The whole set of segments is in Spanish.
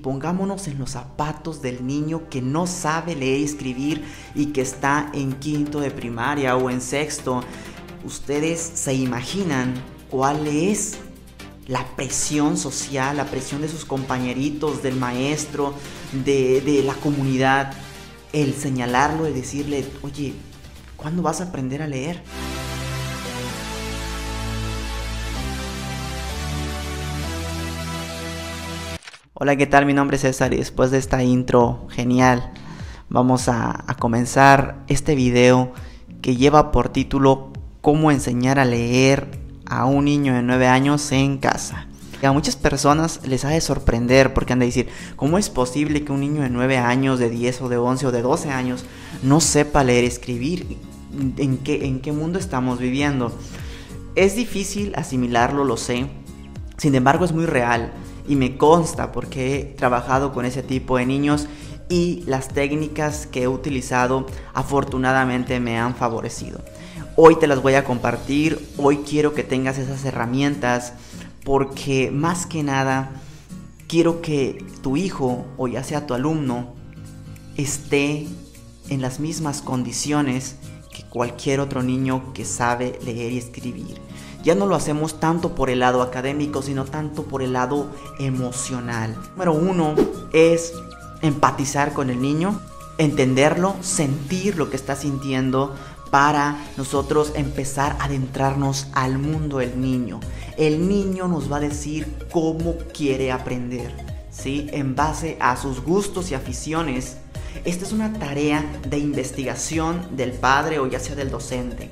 Pongámonos en los zapatos del niño que no sabe leer y escribir y que está en quinto de primaria o en sexto. ¿Ustedes se imaginan cuál es la presión social, la presión de sus compañeritos, del maestro, de la comunidad? El señalarlo, el decirle, oye, ¿cuándo vas a aprender a leer? Hola, ¿qué tal? Mi nombre es César y después de esta intro genial vamos a comenzar este video que lleva por título ¿Cómo enseñar a leer a un niño de 9 años en casa? Y a muchas personas les ha de sorprender porque han de decir, ¿cómo es posible que un niño de 9 años, de 10 o de 11 o de 12 años no sepa leer y escribir? ¿En qué mundo estamos viviendo? Es difícil asimilarlo, lo sé, sin embargo es muy real. Y me consta porque he trabajado con ese tipo de niños y las técnicas que he utilizado afortunadamente me han favorecido. Hoy te las voy a compartir, hoy quiero que tengas esas herramientas porque más que nada quiero que tu hijo o ya sea tu alumno esté en las mismas condiciones que cualquier otro niño que sabe leer y escribir. Ya no lo hacemos tanto por el lado académico, sino tanto por el lado emocional. Número 1 es empatizar con el niño, entenderlo, sentir lo que está sintiendo para nosotros empezar a adentrarnos al mundo del niño. El niño nos va a decir cómo quiere aprender, ¿sí? En base a sus gustos y aficiones. Esta es una tarea de investigación del padre o ya sea del docente,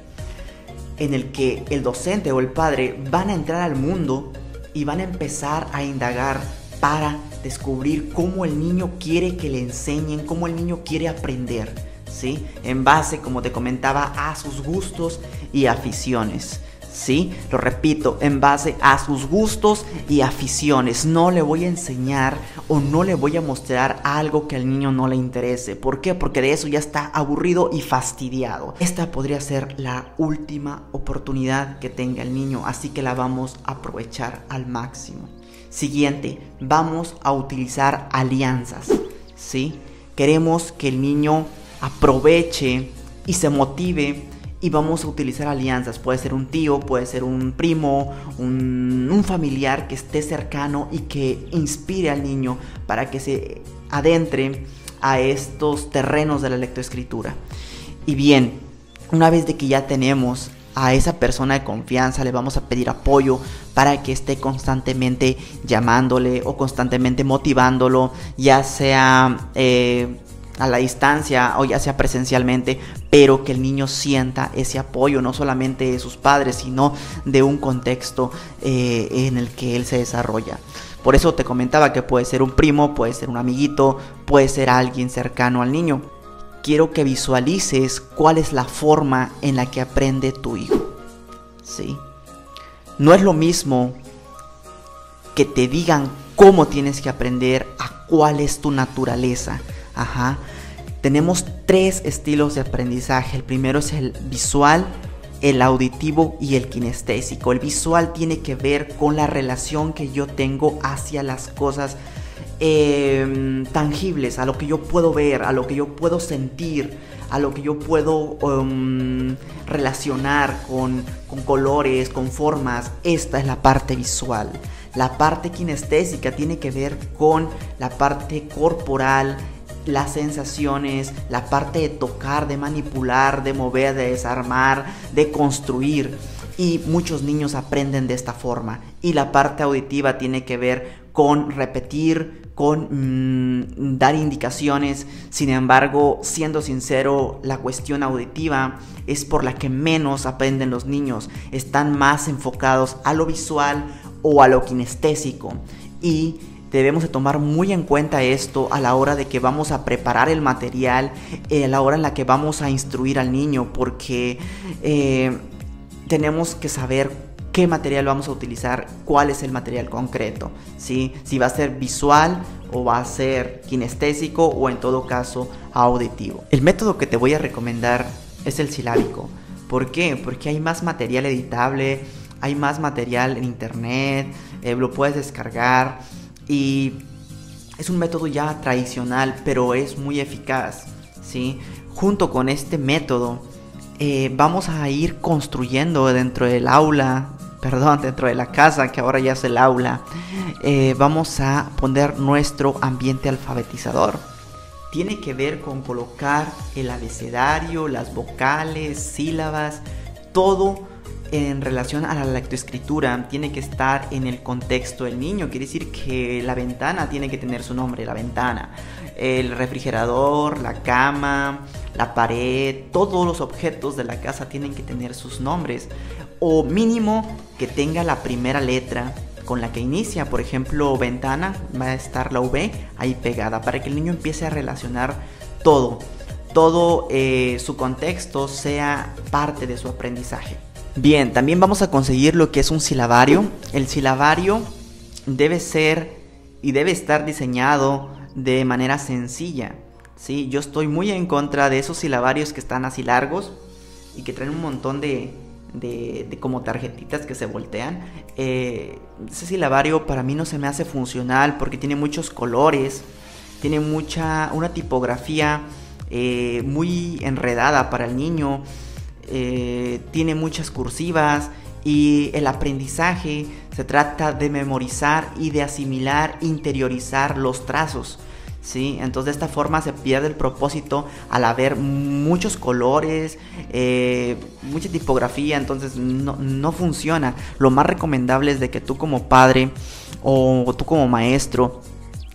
en el que el docente o el padre van a entrar al mundo y van a empezar a indagar para descubrir cómo el niño quiere que le enseñen, cómo el niño quiere aprender, ¿sí? En base, como te comentaba, a sus gustos y aficiones, ¿sí? Lo repito, en base a sus gustos y aficiones. No le voy a enseñar o no le voy a mostrar algo que al niño no le interese. ¿Por qué? Porque de eso ya está aburrido y fastidiado. Esta podría ser la última oportunidad que tenga el niño, así que la vamos a aprovechar al máximo. Siguiente, vamos a utilizar alianzas, ¿sí? Queremos que el niño aproveche y se motive y vamos a utilizar alianzas. Puede ser un tío, puede ser un primo, un familiar que esté cercano y que inspire al niño para que se adentre a estos terrenos de la lectoescritura. Y bien, una vez de que ya tenemos a esa persona de confianza, le vamos a pedir apoyo para que esté constantemente llamándole o constantemente motivándolo, ya sea a la distancia o ya sea presencialmente, pero que el niño sienta ese apoyo, no solamente de sus padres, sino de un contexto en el que él se desarrolla. Por eso te comentaba que puede ser un primo, puede ser un amiguito, puede ser alguien cercano al niño. Quiero que visualices cuál es la forma en la que aprende tu hijo, ¿sí? No es lo mismo que te digan cómo tienes que aprender a cuál es tu naturaleza. Tenemos 3 estilos de aprendizaje. El primero es el visual, el auditivo y el kinestésico. El visual tiene que ver con la relación que yo tengo hacia las cosas tangibles, a lo que yo puedo ver, a lo que yo puedo sentir, a lo que yo puedo relacionar con colores, con formas. Esta es la parte visual. La parte kinestésica tiene que ver con la parte corporal, las sensaciones, la parte de tocar, de manipular, de mover, de desarmar, de construir. Y muchos niños aprenden de esta forma. Y la parte auditiva tiene que ver con repetir, con dar indicaciones. Sin embargo, siendo sincero, la cuestión auditiva es por la que menos aprenden los niños. Están más enfocados a lo visual o a lo kinestésico. Y debemos de tomar muy en cuenta esto a la hora de que vamos a preparar el material, a la hora en la que vamos a instruir al niño, porque tenemos que saber qué material vamos a utilizar, cuál es el material concreto, ¿sí? Si va a ser visual o va a ser kinestésico o en todo caso auditivo. El método que te voy a recomendar es el silábico. ¿Por qué? Porque hay más material editable, hay más material en internet, lo puedes descargar y Es un método ya tradicional, pero es muy eficaz, ¿sí? Junto con este método, vamos a ir construyendo dentro del aula, dentro de la casa, que ahora ya es el aula, vamos a poner nuestro ambiente alfabetizador. Tiene que ver con colocar el abecedario, las vocales, sílabas, todo en relación a la lectoescritura. Tiene que estar en el contexto del niño. Quiere decir que la ventana tiene que tener su nombre, la ventana. El refrigerador, la cama, la pared, todos los objetos de la casa tienen que tener sus nombres. O mínimo que tenga la primera letra con la que inicia. Por ejemplo, ventana, va a estar la V ahí pegada, para que el niño empiece a relacionar todo su contexto sea parte de su aprendizaje. Bien, también vamos a conseguir lo que es un silabario. El silabario debe ser y debe estar diseñado de manera sencilla, ¿sí? Yo estoy muy en contra de esos silabarios que están así largos y que traen un montón de como tarjetitas que se voltean. Ese silabario para mí no se me hace funcional porque tiene muchos colores, tiene una tipografía muy enredada para el niño, tiene muchas cursivas, y el aprendizaje se trata de memorizar y de asimilar, interiorizar los trazos, ¿sí? Entonces de esta forma se pierde el propósito al haber muchos colores, mucha tipografía. Entonces no funciona. Lo más recomendable es de que tú como padre o tú como maestro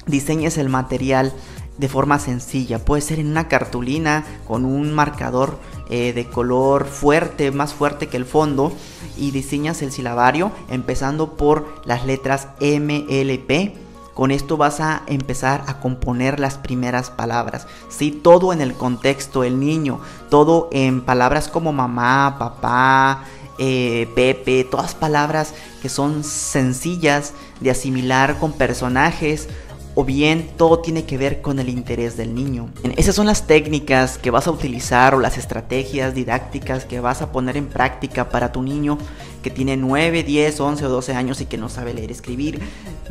diseñes el material de forma sencilla. Puede ser en una cartulina con un marcador de color fuerte, más fuerte que el fondo, y diseñas el silabario empezando por las letras M, L, P. Con esto vas a empezar a componer las primeras palabras, ¿sí? Todo en el contexto del niño, todo en palabras como mamá, papá, Pepe, todas palabras que son sencillas de asimilar con personajes, o bien todo tiene que ver con el interés del niño. Esas son las técnicas que vas a utilizar o las estrategias didácticas que vas a poner en práctica para tu niño que tiene 9, 10, 11 o 12 años y que no sabe leer y escribir.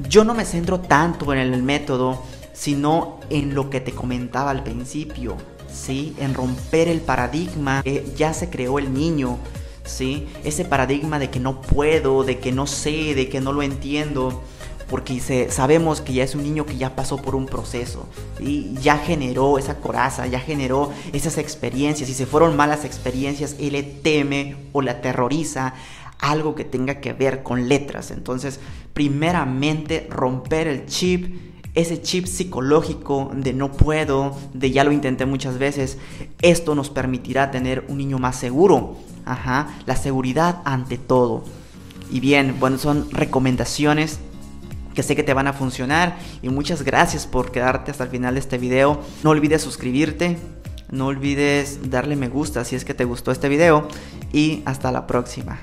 Yo no me centro tanto en el método, sino en lo que te comentaba al principio, ¿sí? En romper el paradigma que ya se creó el niño, ¿sí? Ese paradigma de que no puedo, de que no sé, de que no lo entiendo. Porque sabemos que ya es un niño que ya pasó por un proceso, ¿sí? Ya generó esa coraza, ya generó esas experiencias. Y si fueron malas experiencias, él le teme o le aterroriza algo que tenga que ver con letras. Entonces, primeramente, romper el chip, ese chip psicológico de no puedo, de ya lo intenté muchas veces. Esto nos permitirá tener un niño más seguro. La seguridad ante todo. Y bien, bueno, son recomendaciones que sé que te van a funcionar, y muchas gracias por quedarte hasta el final de este video. No olvides suscribirte, no olvides darle me gusta si es que te gustó este video, y hasta la próxima.